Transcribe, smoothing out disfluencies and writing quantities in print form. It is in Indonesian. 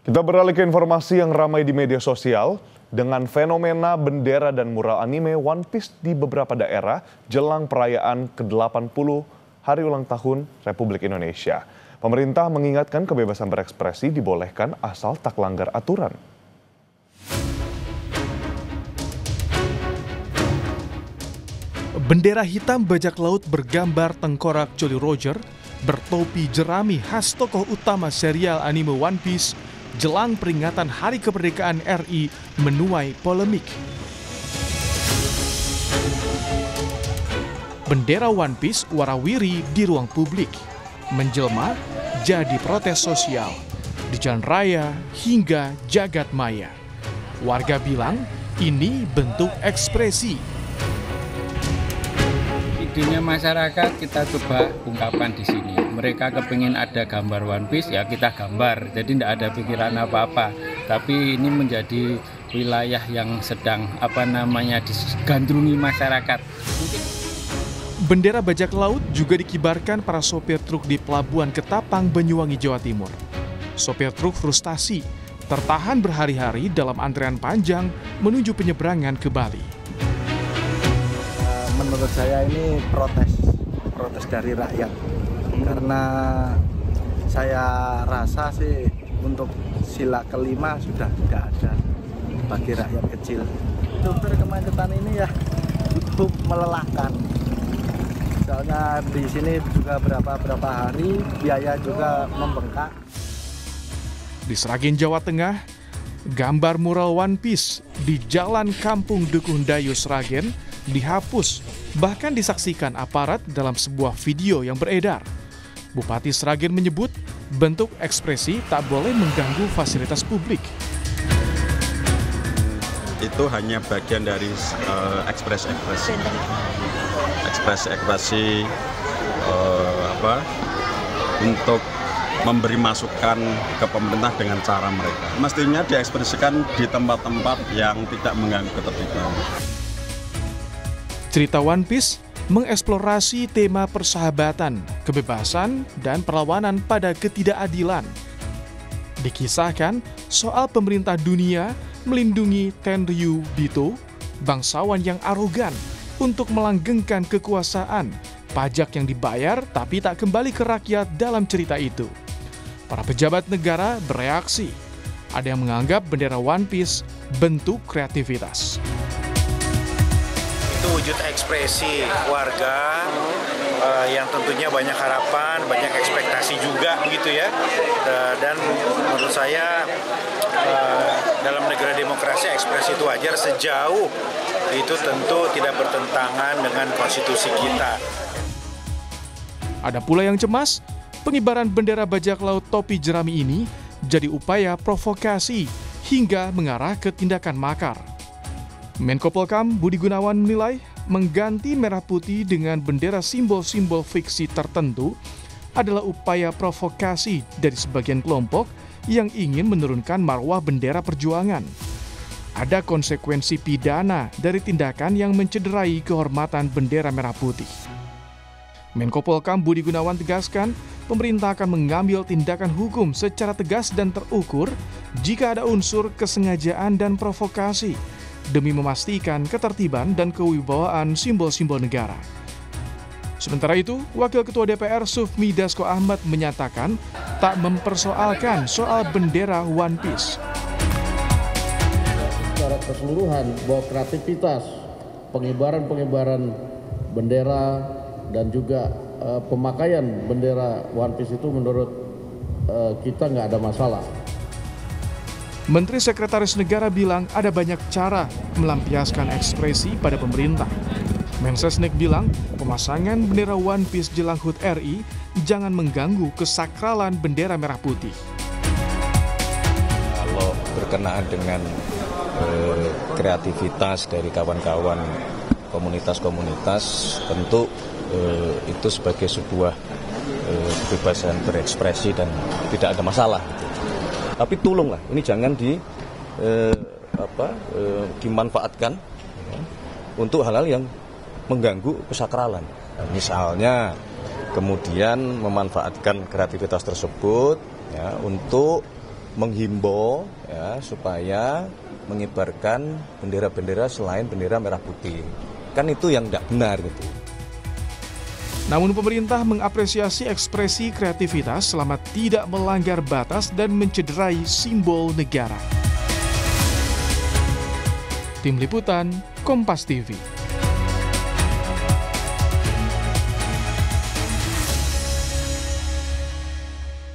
Kita beralih ke informasi yang ramai di media sosial dengan fenomena bendera dan mural anime One Piece di beberapa daerah jelang perayaan ke-80 Hari Ulang Tahun Republik Indonesia. Pemerintah mengingatkan kebebasan berekspresi dibolehkan asal tak langgar aturan. Bendera hitam bajak laut bergambar tengkorak Jolly Roger bertopi jerami khas tokoh utama serial anime One Piece jelang peringatan Hari Kemerdekaan RI menuai polemik. Bendera One Piece warawiri di ruang publik, menjelma jadi protes sosial di jalan raya hingga jagat maya. Warga bilang ini bentuk ekspresi. Idenya masyarakat kita coba ungkapkan di sini. Mereka kepingin ada gambar One Piece, ya kita gambar. Jadi tidak ada pikiran apa-apa. Tapi ini menjadi wilayah yang sedang digandrungi masyarakat. Bendera bajak laut juga dikibarkan para sopir truk di Pelabuhan Ketapang, Banyuwangi, Jawa Timur. Sopir truk frustasi, tertahan berhari-hari dalam antrean panjang menuju penyeberangan ke Bali. Menurut saya ini protes dari rakyat. Karena saya rasa sih untuk sila kelima sudah tidak ada bagi rakyat kecil. Sopir kemacetan ini ya cukup melelahkan. Soalnya di sini juga berapa hari biaya juga membengkak. Di Sragen, Jawa Tengah, gambar mural One Piece di Jalan Kampung Dukuh Dayu Sragen dihapus, bahkan disaksikan aparat dalam sebuah video yang beredar. Bupati Sragen menyebut bentuk ekspresi tak boleh mengganggu fasilitas publik. Itu hanya bagian dari ekspresi untuk memberi masukan ke pemerintah dengan cara mereka. Mestinya diekspresikan di tempat-tempat yang tidak mengganggu ketertiban. Cerita One Piece mengeksplorasi tema persahabatan, kebebasan, dan perlawanan pada ketidakadilan. Dikisahkan soal pemerintah dunia melindungi Tenryubito, bangsawan yang arogan, untuk melanggengkan kekuasaan, pajak yang dibayar tapi tak kembali ke rakyat dalam cerita itu. Para pejabat negara bereaksi. Ada yang menganggap bendera One Piece bentuk kreativitas. Itu wujud ekspresi warga yang tentunya banyak harapan, banyak ekspektasi juga begitu ya. Dan menurut saya dalam negara demokrasi ekspresi itu wajar sejauh itu tentu tidak bertentangan dengan konstitusi kita. Ada pula yang cemas, pengibaran bendera bajak laut topi jerami ini jadi upaya provokasi hingga mengarah ke tindakan makar. Menko Polhukam Budi Gunawan menilai mengganti merah putih dengan bendera simbol-simbol fiksi tertentu adalah upaya provokasi dari sebagian kelompok yang ingin menurunkan marwah bendera perjuangan. Ada konsekuensi pidana dari tindakan yang mencederai kehormatan bendera merah putih. Menko Polhukam Budi Gunawan tegaskan, pemerintah akan mengambil tindakan hukum secara tegas dan terukur jika ada unsur kesengajaan dan provokasi demi memastikan ketertiban dan kewibawaan simbol-simbol negara. Sementara itu, Wakil Ketua DPR Sufmi Dasko Ahmad menyatakan tak mempersoalkan soal bendera One Piece. Secara keseluruhan bahwa kreativitas pengibaran bendera dan juga pemakaian bendera One Piece itu menurut kita nggak ada masalah. Menteri Sekretaris Negara bilang ada banyak cara melampiaskan ekspresi pada pemerintah. Mensesnek bilang pemasangan bendera One Piece jelang HUT RI jangan mengganggu kesakralan bendera merah putih. Kalau berkenaan dengan kreativitas dari kawan-kawan komunitas-komunitas, tentu itu sebagai sebuah kebebasan berekspresi dan tidak ada masalah. Tapi tolonglah, ini jangan dimanfaatkan untuk hal-hal yang mengganggu kesakralan. Misalnya kemudian memanfaatkan kreativitas tersebut ya, untuk menghimbau ya supaya mengibarkan bendera-bendera selain bendera merah putih. Kan itu yang tidak benar gitu. Namun pemerintah mengapresiasi ekspresi kreativitas selama tidak melanggar batas dan mencederai simbol negara. Tim Liputan, Kompas TV.